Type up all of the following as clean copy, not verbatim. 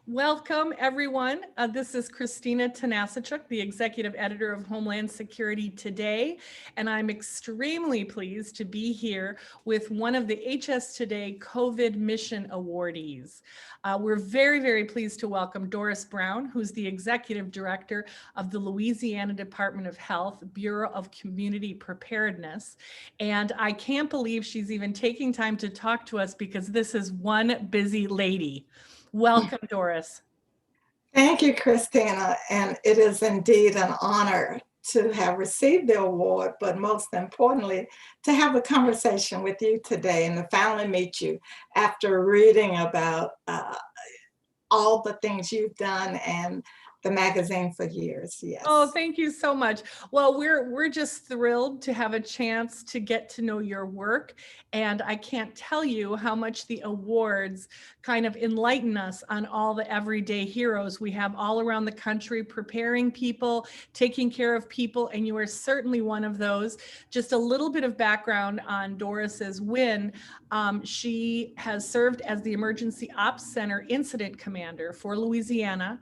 Welcome, everyone. This is Christina Tanasichuk, the executive editor of Homeland Security Today, and I'm extremely pleased to be here with one of the HS Today COVID Mission Awardees. We're very, very pleased to welcome Doris Brown, who's the executive director of the Louisiana Department of Health, Bureau of Community Preparedness. And I can't believe she's even taking time to talk to us because this is one busy lady. Welcome, Doris. Thank you, Christina. And it is indeed an honor to have received the award, but most importantly, to have a conversation with you today and to finally meet you after reading about all the things you've done and the magazine for years. Yes. Oh, thank you so much. Well, we're just thrilled to have a chance to get to know your work. And I can't tell you how much the awards kind of enlighten us on all the everyday heroes we have all around the country, preparing people, taking care of people, and you are certainly one of those. Just a little bit of background on Doris's win. She has served as the Emergency Ops Center Incident Commander for Louisiana.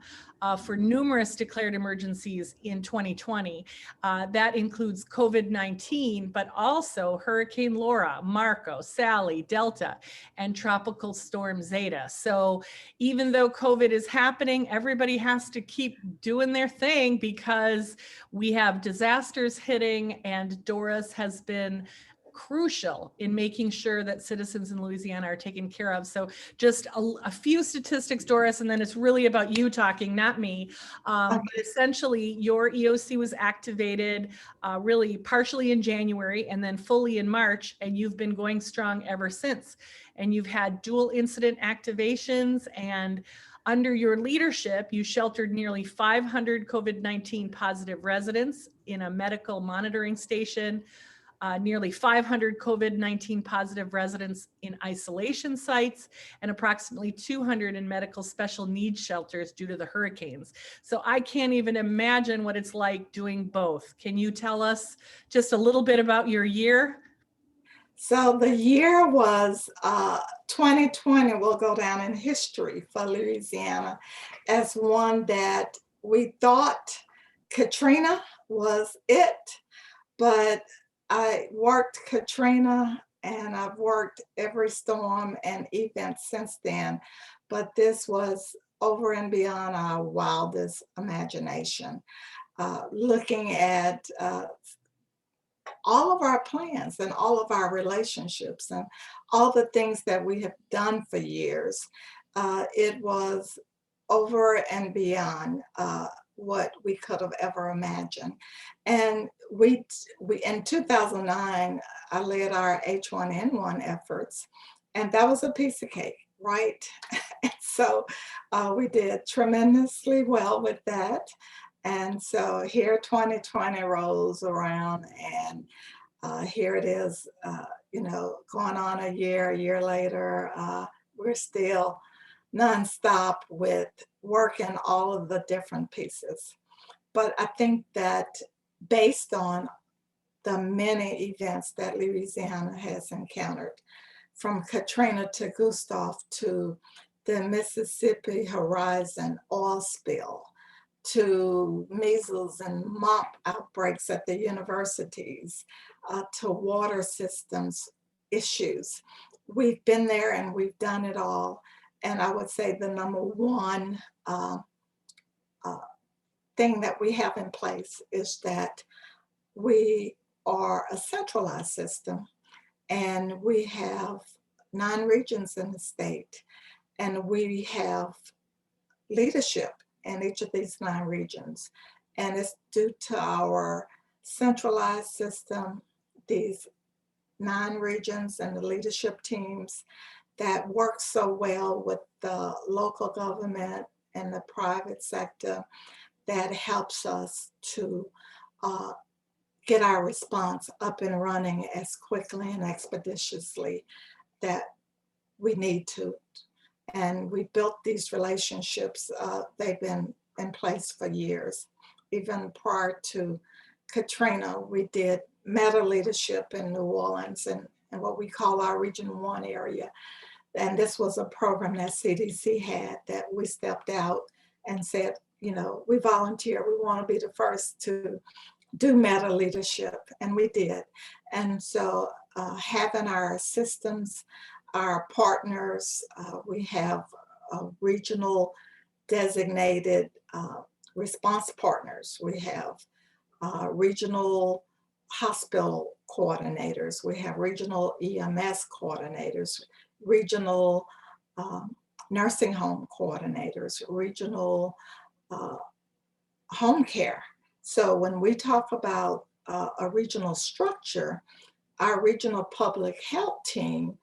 For numerous declared emergencies in 2020. That includes COVID-19, but also Hurricane Laura, Marco, Sally, Delta, and Tropical Storm Zeta. So even though COVID is happening, everybody has to keep doing their thing because we have disasters hitting, and Doris has been crucial in making sure that citizens in Louisiana are taken care of. So just a few statistics, Doris, and then it's really about you talking, not me. But essentially, your EOC was activated really partially in January and then fully in March, and you've been going strong ever since. And you've had dual incident activations, and under your leadership, you sheltered nearly 500 COVID-19 positive residents in a medical monitoring station, nearly 500 COVID-19 positive residents in isolation sites, and approximately 200 in medical special needs shelters due to the hurricanes. So I can't even imagine what it's like doing both. Can you tell us just a little bit about your year? So the year was 2020 will go down in history for Louisiana as one that we thought Katrina was it, but I worked Katrina and I've worked every storm and event since then, but this was over and beyond our wildest imagination. Looking at all of our plans and all of our relationships and all the things that we have done for years, it was over and beyond what we could have ever imagined. And we in 2009, I led our H1N1 efforts, and that was a piece of cake, right? And so we did tremendously well with that. And so here 2020 rolls around, and here it is, going on a year later, we're still nonstop with working all of the different pieces. But I think that based on the many events that Louisiana has encountered, from Katrina to Gustav to the Mississippi Horizon oil spill, to measles and mump outbreaks at the universities, to water systems issues. We've been there and we've done it all. And I would say the number one thing that we have in place is that we are a centralized system, and we have 9 regions in the state, and we have leadership in each of these 9 regions. And it's due to our centralized system, these 9 regions and the leadership teams that work so well with the local government and the private sector, that helps us to get our response up and running as quickly and expeditiously that we need to. And we built these relationships. They've been in place for years. Even prior to Katrina, we did meta leadership in New Orleans and what we call our Region 1 area. And this was a program that CDC had that we stepped out and said, we volunteer. We want to be the first to do meta leadership, and we did. And so having our systems, our partners, we have regional designated response partners. We have regional hospital coordinators. We have regional EMS coordinators, regional nursing home coordinators, regional home care. So when we talk about a regional structure, our regional public health team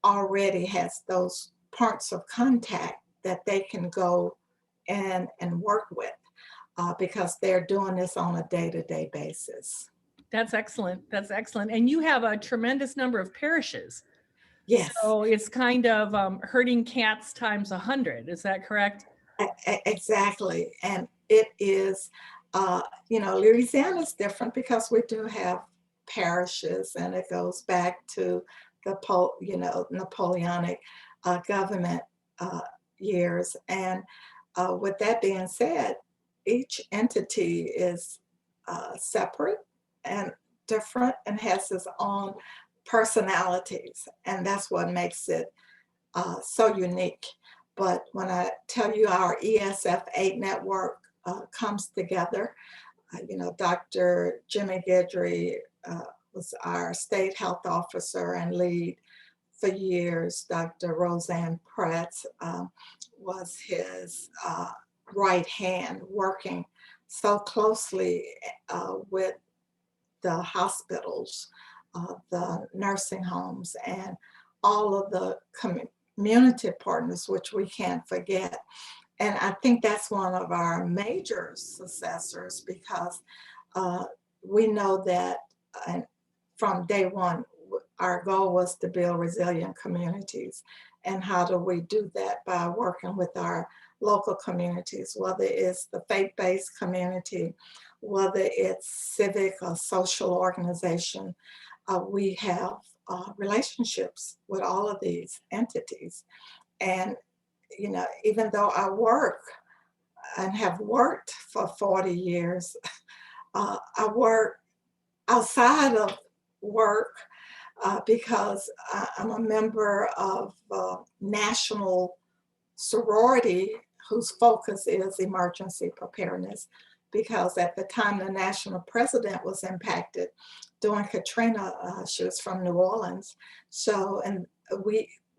already has those points of contact that they can go and work with because they're doing this on a day-to-day basis. That's excellent. That's excellent. And you have a tremendous number of parishes. Yes. So it's kind of herding cats times 100. Is that correct? Exactly. And it is, Louisiana is different because we do have parishes, and it goes back to the Napoleonic government years. And with that being said, each entity is separate and different and has its own personalities, and that's what makes it so unique. But when I tell you our ESF8 network comes together, Dr. Jimmy Guidry was our state health officer and lead for years. Dr. Roseanne Pratt was his right hand, working so closely with the hospitals, the nursing homes, and all of the community partners, which we can't forget. And I think that's one of our major successors because we know that from day one, our goal was to build resilient communities. And how do we do that? By working with our local communities, whether it's the faith-based community, whether it's civic or social organization. We have relationships with all of these entities. And, even though I work and have worked for 40 years, I work outside of work because I'm a member of national sorority whose focus is emergency preparedness, because at the time the national president was impacted during Katrina, she was from New Orleans. So, and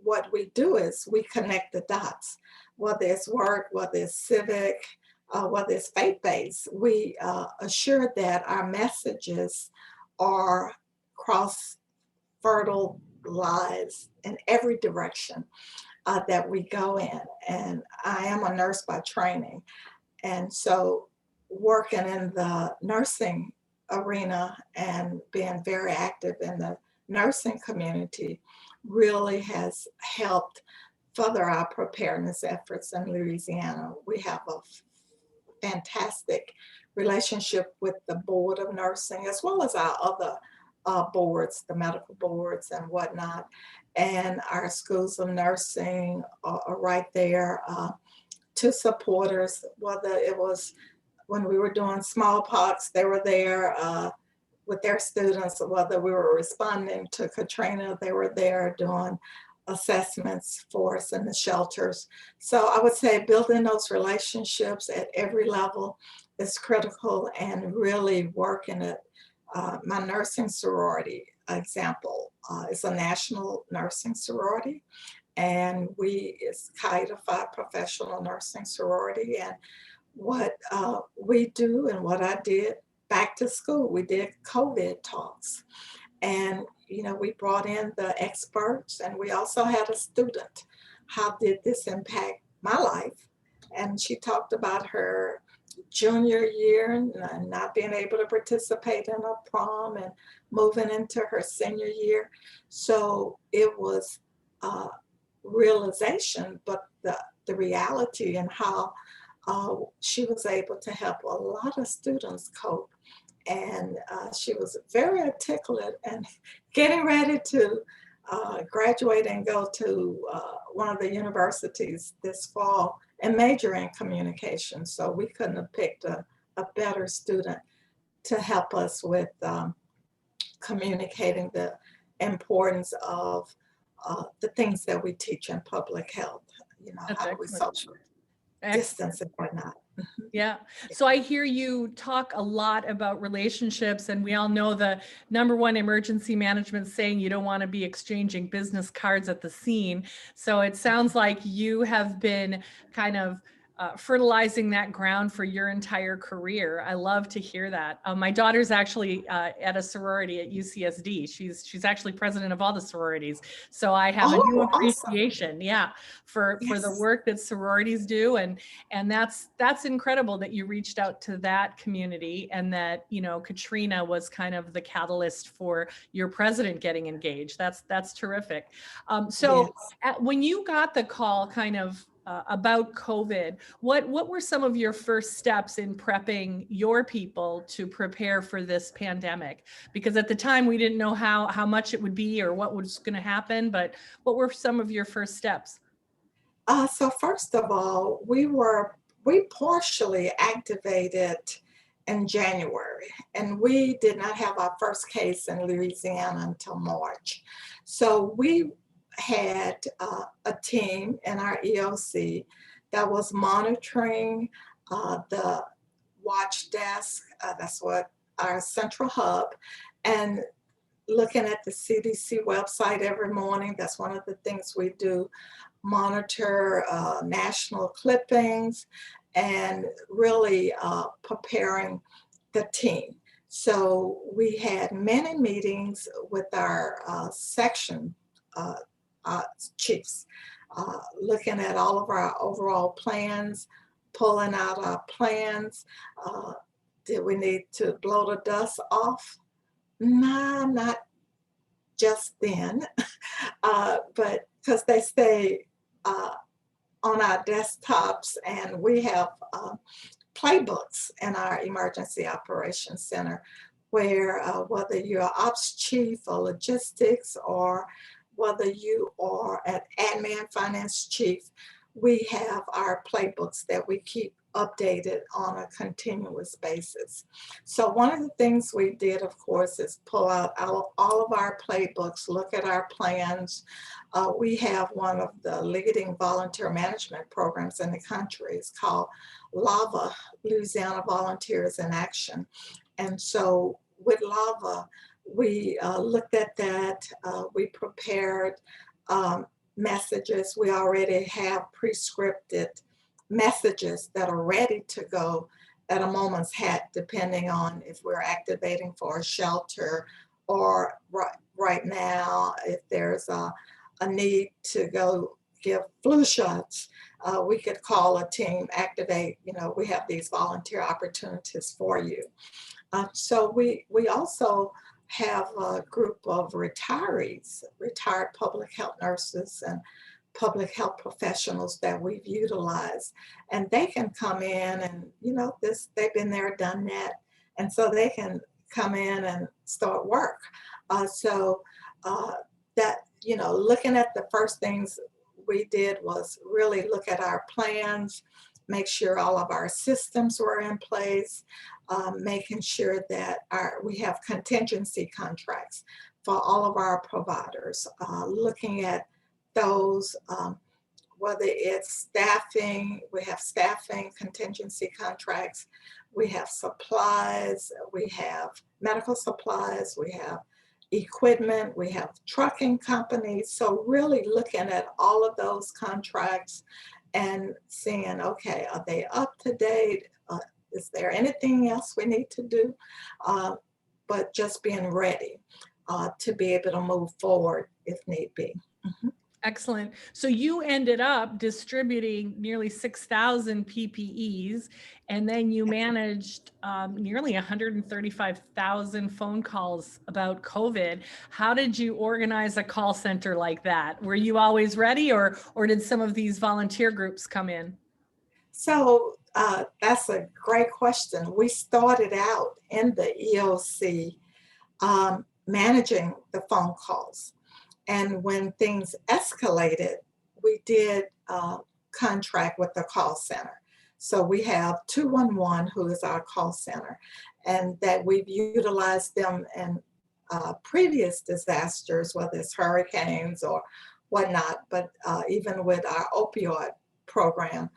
what we do is we connect the dots, whether it's work, whether it's civic, whether it's faith-based. We assure that our messages are cross-fertilized in every direction that we go in. And I am a nurse by training. And so working in the nursing arena and being very active in the nursing community really has helped further our preparedness efforts in Louisiana. We have a fantastic relationship with the Board of Nursing, as well as our other boards, the medical boards and whatnot. And our schools of nursing are right there to support us, whether it was when we were doing smallpox, they were there with their students, whether we were responding to Katrina, they were there doing assessments for us in the shelters. So I would say building those relationships at every level is critical, and really working at my nursing sorority example is a national nursing sorority, and it's Chi Phi professional nursing sorority. And what we do and what I did back to school, we did COVID talks, and we brought in the experts, and we also had a student. How did this impact my life? And she talked about her junior year and not being able to participate in a prom and moving into her senior year. So it was realization, but the reality and how she was able to help a lot of students cope. And she was very articulate and getting ready to graduate and go to one of the universities this fall and major in communication. So we couldn't have picked a better student to help us with communicating the importance of the things that we teach in public health. You know, That's how do we excellent. social Excellent. distance and whatnot. Yeah. So I hear you talk a lot about relationships, and we all know the number one emergency management saying you don't want to be exchanging business cards at the scene. So it sounds like you have been kind of fertilizing that ground for your entire career. I love to hear that. My daughter's actually at a sorority at UCSD. She's actually president of all the sororities. So I have a new Oh, awesome. appreciation, yeah, for the Yes. work that sororities do, and that's incredible that you reached out to that community, and that, you know, Katrina was kind of the catalyst for your president getting engaged. That's terrific. So Yes. when you got the call kind of about COVID, what were some of your first steps in prepping your people to prepare for this pandemic? Because at the time we didn't know how much it would be or what was going to happen, but what were some of your first steps? So first of all, we partially activated in January, and we did not have our first case in Louisiana until March. So we had a team in our EOC that was monitoring the watch desk. That's what our central hub, and looking at the CDC website every morning. That's one of the things we do, monitor national clippings, and really preparing the team. So we had many meetings with our section uh, uh, chiefs, looking at all of our overall plans, pulling out our plans. Uh, did we need to blow the dust off? Nah, not just then, but because they stay uh, on our desktops, and we have playbooks in our emergency operations center where whether you're ops chief or logistics, or whether you are an admin finance chief, we have our playbooks that we keep updated on a continuous basis. So one of the things we did, of course, is pull out all of our playbooks, look at our plans. We have one of the leading volunteer management programs in the country. It's called LAVA, Louisiana Volunteers in Action. And so with LAVA, we looked at that. We prepared messages. We already have pre-scripted messages that are ready to go at a moment's hat, depending on if we're activating for a shelter, or right now, if there's a need to go give flu shots, we could call a team, activate, you know, we have these volunteer opportunities for you. So we also have a group of retirees, retired public health nurses and public health professionals that we've utilized, and they can come in and, you know, they've been there, done that, and so they can come in and start work. So that, you know, looking at the first things we did was really look at our plans, make sure all of our systems were in place, making sure that we have contingency contracts for all of our providers, looking at those, whether it's staffing, we have staffing contingency contracts, we have supplies, we have medical supplies, we have equipment, we have trucking companies. So really looking at all of those contracts and seeing, okay, are they up to date? Is there anything else we need to do? But just being ready to be able to move forward if need be. Mhm. Excellent. So you ended up distributing nearly 6,000 PPEs, and then you managed nearly 135,000 phone calls about COVID. How did you organize a call center like that? Were you always ready, or did some of these volunteer groups come in? So that's a great question. We started out in the EOC managing the phone calls. And when things escalated, we did contract with the call center. So we have 211, who is our call center, and that we've utilized them in previous disasters, whether it's hurricanes or whatnot. But even with our opioid program,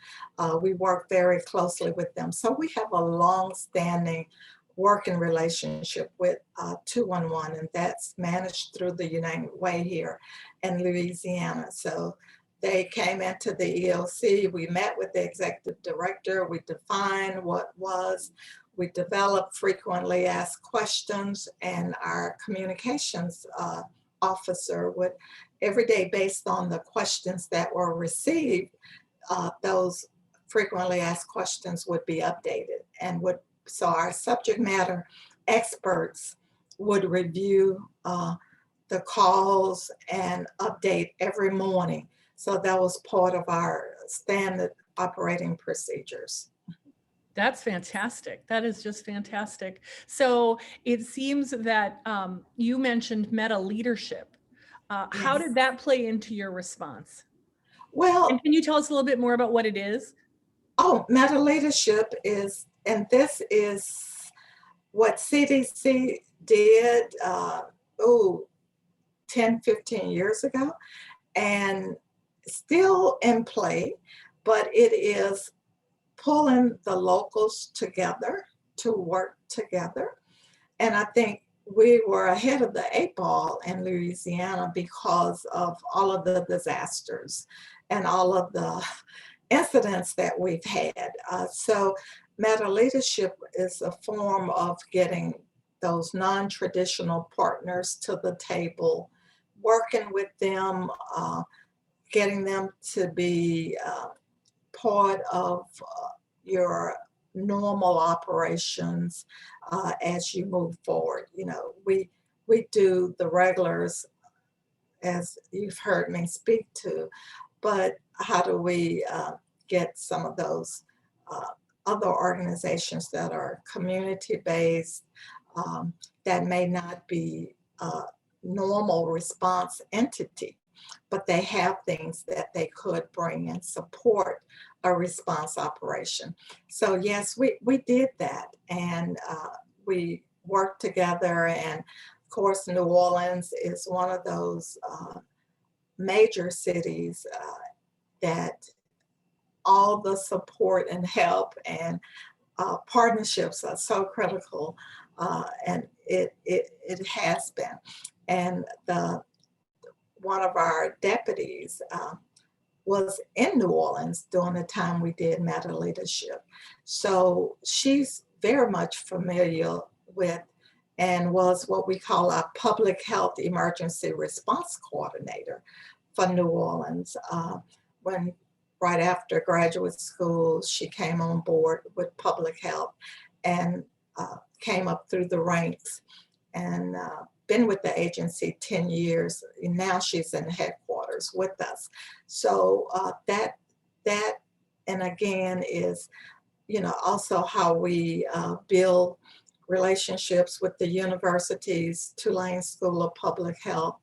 we work very closely with them. So we have a long-standing working relationship with 211, and that's managed through the United Way here in Louisiana. So they came into the EOC, we met with the executive director, we defined what was, we developed frequently asked questions, and our communications officer would every day, based on the questions that were received, those frequently asked questions would be updated and would, so our subject matter experts would review the calls and update every morning. So that was part of our standard operating procedures. That's fantastic. That is just fantastic. So it seems that you mentioned meta leadership. How Yes. did that play into your response? Well, And can you tell us a little bit more about what it is? oh, meta leadership is, and this is what CDC did, 10, 15 years ago, and still in play, but it is pulling the locals together to work together. And I think we were ahead of the 8 ball in Louisiana because of all of the disasters and all of the incidents that we've had. So meta leadership is a form of getting those non-traditional partners to the table, working with them, getting them to be part of your normal operations as you move forward. You know, we do the regulars, as you've heard me speak to, but how do we get some of those other organizations that are community-based, that may not be a normal response entity, but they have things that they could bring and support a response operation. So yes, we did that, and we worked together. And of course, New Orleans is one of those major cities that all the support and help and partnerships are so critical, and it has been. And one of our deputies was in New Orleans during the time we did meta leadership. So she's very much familiar with and was what we call our public health emergency response coordinator for New Orleans. When right after graduate school, she came on board with public health and came up through the ranks, and been with the agency 10 years. And now she's in headquarters with us. So that and again is, you know, also how we build relationships with the universities, Tulane School of Public Health,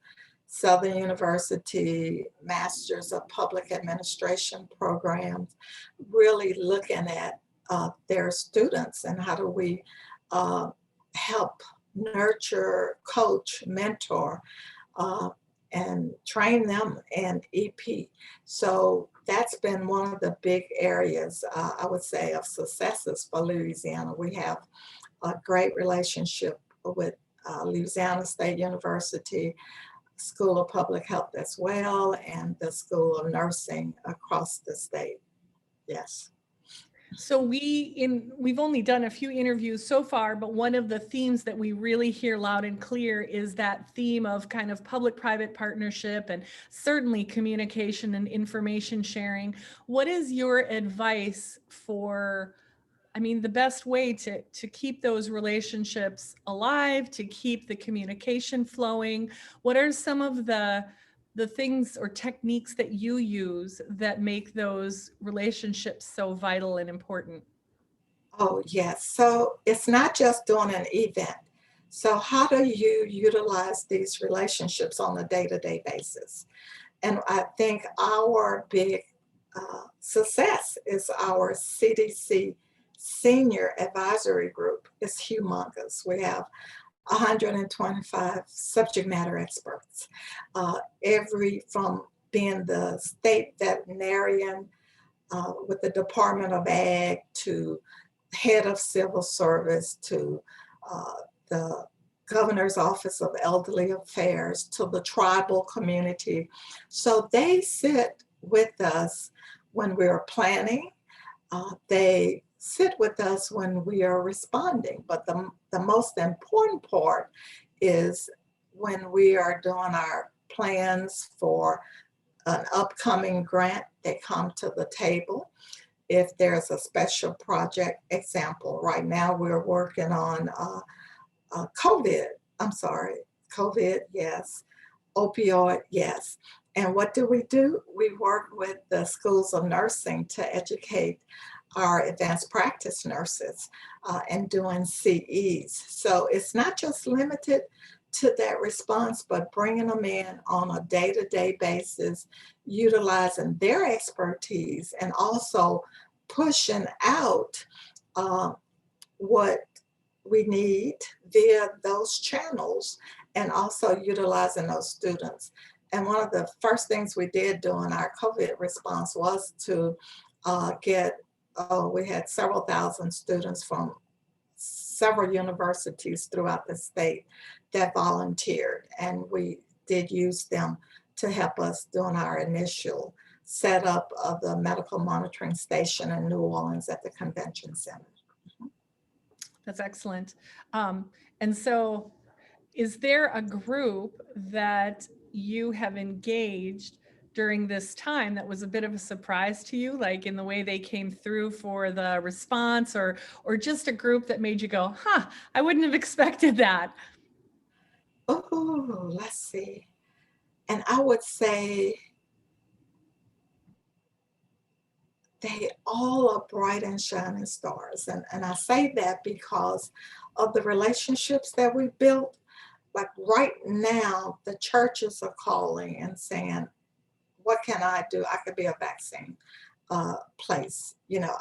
Southern University, Masters of Public Administration programs, really looking at their students and how do we help nurture, coach, mentor, and train them in EP. So that's been one of the big areas, I would say, of successes for Louisiana. We have a great relationship with Louisiana State University, School of Public Health as well, and the School of Nursing across the state. Yes. So we've only done a few interviews so far, but one of the themes that we really hear loud and clear is that theme of kind of public-private partnership and certainly communication and information sharing. What is your advice for, I mean, the best way to keep those relationships alive, to keep the communication flowing? What are some of the things or techniques that you use that make those relationships so vital and important? Oh, yes. So it's not just doing an event. So how do you utilize these relationships on a day-to-day basis? And I think our big success is our CDC Senior Advisory Group is humongous. We have 125 subject matter experts, every from being the state veterinarian with the Department of Ag to head of civil service to the governor's office of elderly affairs to the tribal community. So they sit with us when we're planning. They sit with us when we are responding. But the most important part is when we are doing our plans for an upcoming grant, they come to the table. If there's a special project, example, right now we're working on COVID, I'm sorry, COVID, yes, opioid, yes. And what do? We work with the schools of nursing to educate our advanced practice nurses and doing CEs. So it's not just limited to that response, but bringing them in on a day-to-day basis, utilizing their expertise and also pushing out what we need via those channels and also utilizing those students. And one of the first things we did during our COVID response was to we had several thousand students from several universities throughout the state that volunteered, and we did use them to help us during our initial setup of the medical monitoring station in New Orleans at the convention center. That's excellent. And so is there a group that you have engaged during this time that was a bit of a surprise to you, like in the way they came through for the response, or just a group that made you go, huh, I wouldn't have expected that? Oh, let's see. And I would say they all are bright and shining stars. And I say that because of the relationships that we built. Like right now, the churches are calling and saying, what can I do? I could be a vaccine place. You know,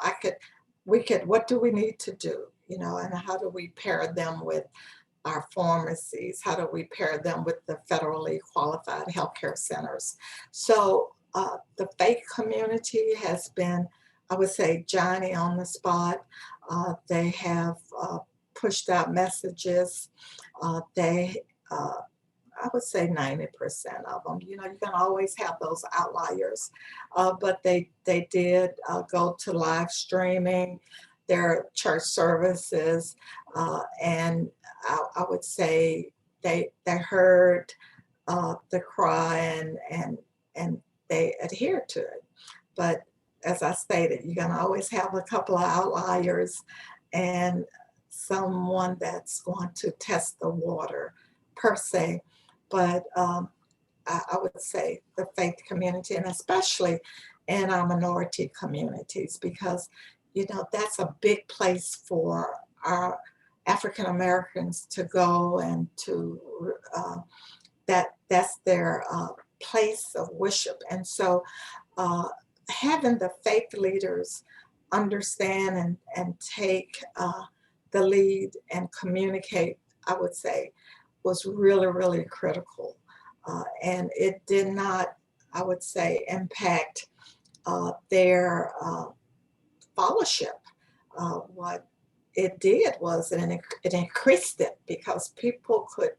what do we need to do? You know, and how do we pair them with our pharmacies? How do we pair them with the federally qualified healthcare centers? So the faith community has been, I would say, Johnny on the spot. They have pushed out messages. I would say 90% of them. You know, you can always have those outliers, but they did go to live streaming their church services, and I would say they heard the cry and they adhered to it. But as I stated, you're going to always have a couple of outliers and someone that's going to test the water per se. But I would say the faith community, and especially in our minority communities, because you know that's a big place for our African Americans to go and to that's their place of worship. And so having the faith leaders understand and take the lead and communicate, I would say, was really, really critical. And it did not, I would say, impact their fellowship. What it did was it increased it because people could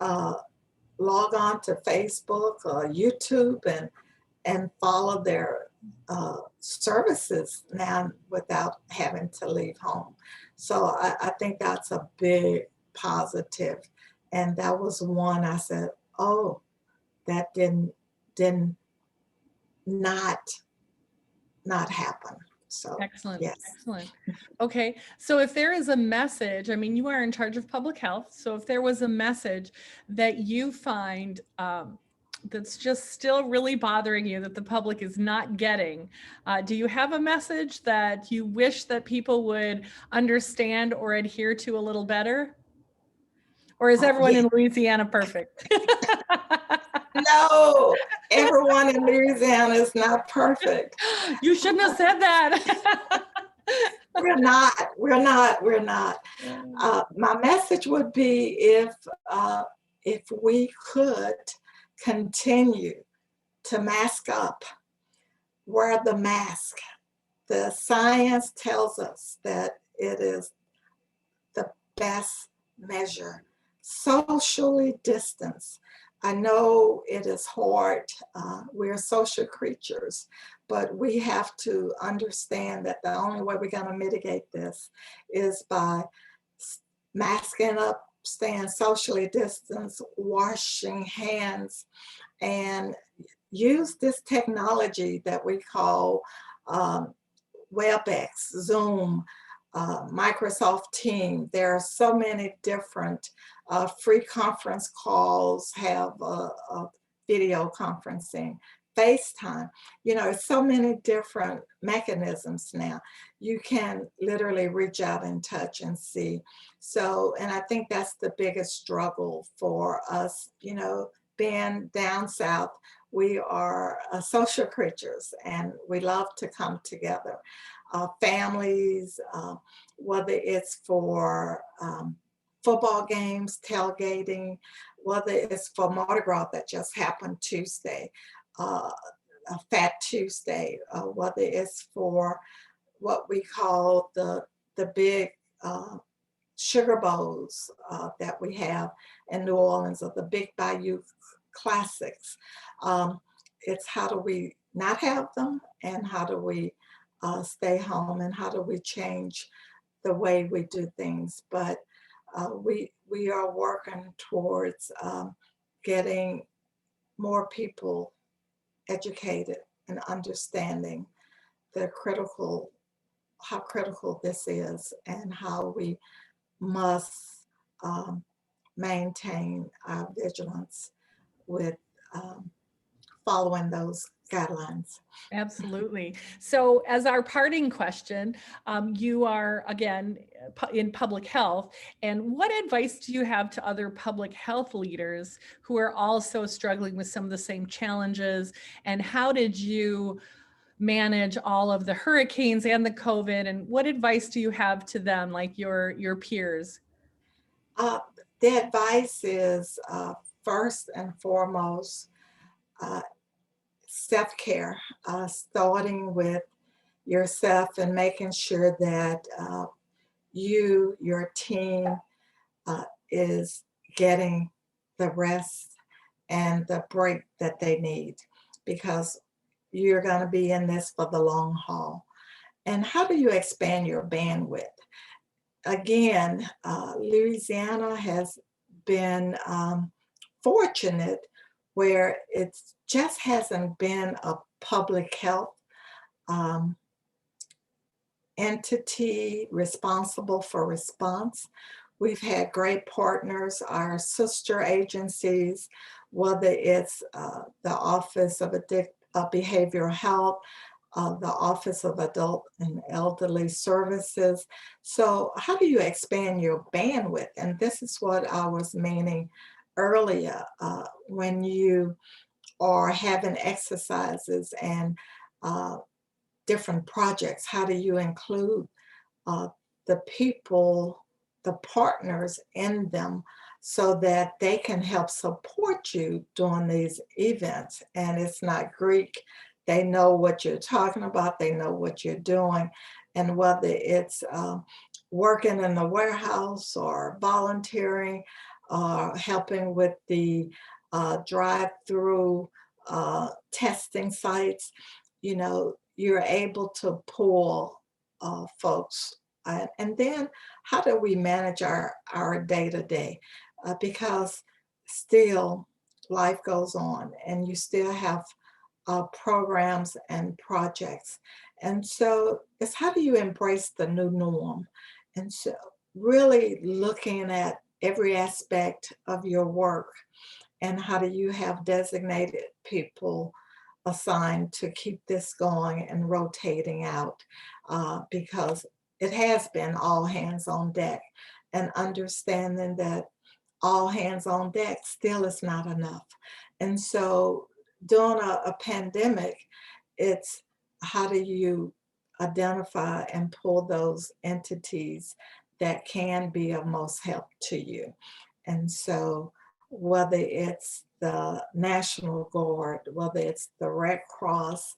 log on to Facebook or YouTube and follow their services now without having to leave home. So I think that's a big positive. And that was one I said, oh, that didn't not happen. So Excellent. yes. Excellent. Okay. So if there is a message, I mean, you are in charge of public health. So if there was a message that you find that's just still really bothering you that the public is not getting, do you have a message that you wish that people would understand or adhere to a little better? Or is everyone Yeah. in Louisiana perfect? No, everyone in Louisiana is not perfect. You shouldn't have said that. We're not. My message would be if we could continue to mask up, wear the mask. The science tells us that it is the best measure. Socially distance. I know it is hard. We're social creatures, but we have to understand that the only way we're going to mitigate this is by masking up, staying socially distanced, washing hands, and use this technology that we call WebEx, Zoom, Microsoft Teams. There are so many different free conference calls, have video conferencing, FaceTime. You know, so many different mechanisms now. You can literally reach out and touch and see. So, and I think that's the biggest struggle for us, you know, being down south. We are social creatures and we love to come together. Families, whether it's for football games, tailgating, whether it's for Mardi Gras that just happened Tuesday, a Fat Tuesday, whether it's for what we call the big sugar bowls that we have in New Orleans, or the Big Bayou Classics. It's how do we not have them, and how do we stay home, and how do we change the way we do things. But we are working towards getting more people educated and understanding how critical this is, and how we must maintain our vigilance with following those guidelines. Absolutely. So as our parting question, you are again in public health, and what advice do you have to other public health leaders who are also struggling with some of the same challenges? And how did you manage all of the hurricanes and the COVID? And what advice do you have to them, like your peers? The advice is first and foremost, self-care, starting with yourself and making sure that your team is getting the rest and the break that they need, because you're going to be in this for the long haul. And how do you expand your bandwidth? Again, Louisiana has been fortunate where it just hasn't been a public health entity responsible for response. We've had great partners, our sister agencies, whether it's the Office of Behavioral Health, the Office of Adult and Elderly Services. So how do you expand your bandwidth? And this is what I was meaning earlier, when you are having exercises and different projects, how do you include the people, the partners in them, so that they can help support you during these events? And it's not Greek. They know what you're talking about. They know what you're doing. And whether it's working in the warehouse or volunteering, helping with the drive-through testing sites, you know, you're able to pull folks. And then how do we manage our day-to-day? Because still life goes on and you still have programs and projects. And so it's how do you embrace the new norm? And so really looking at every aspect of your work, and how do you have designated people assigned to keep this going and rotating out, because it has been all hands on deck, and understanding that all hands on deck still is not enough. And so during a pandemic, it's how do you identify and pull those entities that can be of most help to you? And so whether it's the National Guard, whether it's the Red Cross,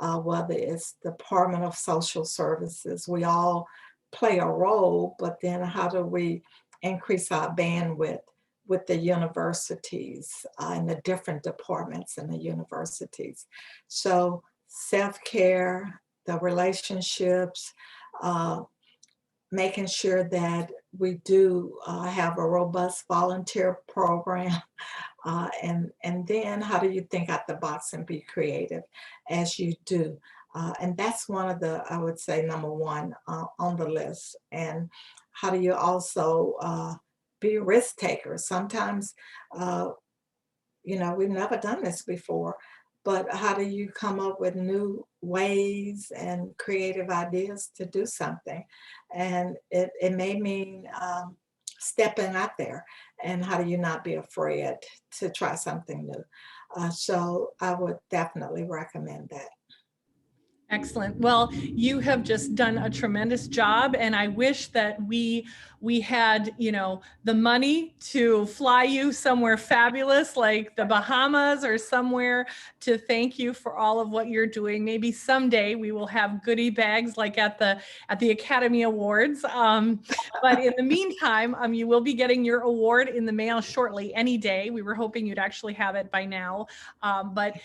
whether it's the Department of Social Services, we all play a role, but then how do we increase our bandwidth with the universities and the different departments in the universities? So self-care, the relationships, uh, making sure that we do have a robust volunteer program. And then how do you think out the box and be creative as you do? And that's one of the, I would say, number one on the list. And how do you also be a risk taker? Sometimes, uh, we've never done this before, but how do you come up with new ways and creative ideas to do something? And it may mean stepping out there. And how do you not be afraid to try something new? So I would definitely recommend that. Excellent. Well, you have just done a tremendous job, and I wish that we had, the money to fly you somewhere fabulous like the Bahamas or somewhere to thank you for all of what you're doing. Maybe someday we will have goodie bags like at the Academy Awards. But in the meantime, you will be getting your award in the mail shortly, any day. We were hoping you'd actually have it by now. But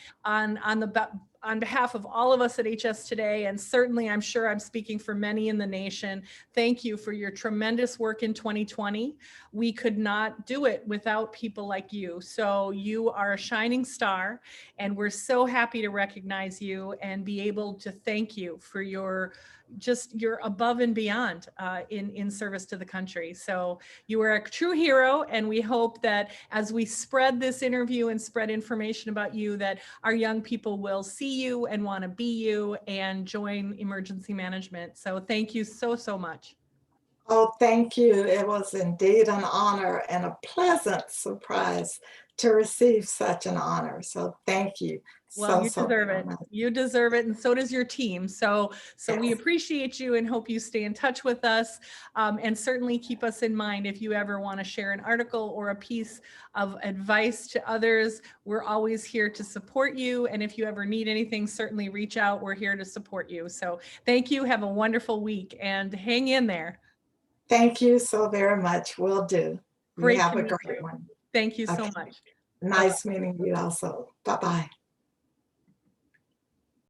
on behalf of all of us at HS Today, and certainly I'm sure I'm speaking for many in the nation, thank you for your tremendous work in 2020. We could not do it without people like you. So you are a shining star, and we're so happy to recognize you and be able to thank you for your above and beyond in service to the country. So you are a true hero, and we hope that as we spread this interview and spread information about you, that our young people will see you and want to be you and join emergency management. So thank you so, so much. Oh, thank you. It was indeed an honor and a pleasant surprise to receive such an honor. So thank you Well, so, you so deserve very it. much. You deserve it, and so does your team. So we Yes. appreciate you and hope you stay in touch with us. And certainly keep us in mind if you ever want to share an article or a piece of advice to others. We're always here to support you. And if you ever need anything, certainly reach out. We're here to support you. So thank you. Have a wonderful week and hang in there. Thank you so very much. Will do. You Great have to a meet great you. one. Thank you so Okay. much. Bye-bye. Nice meeting you also. Bye-bye.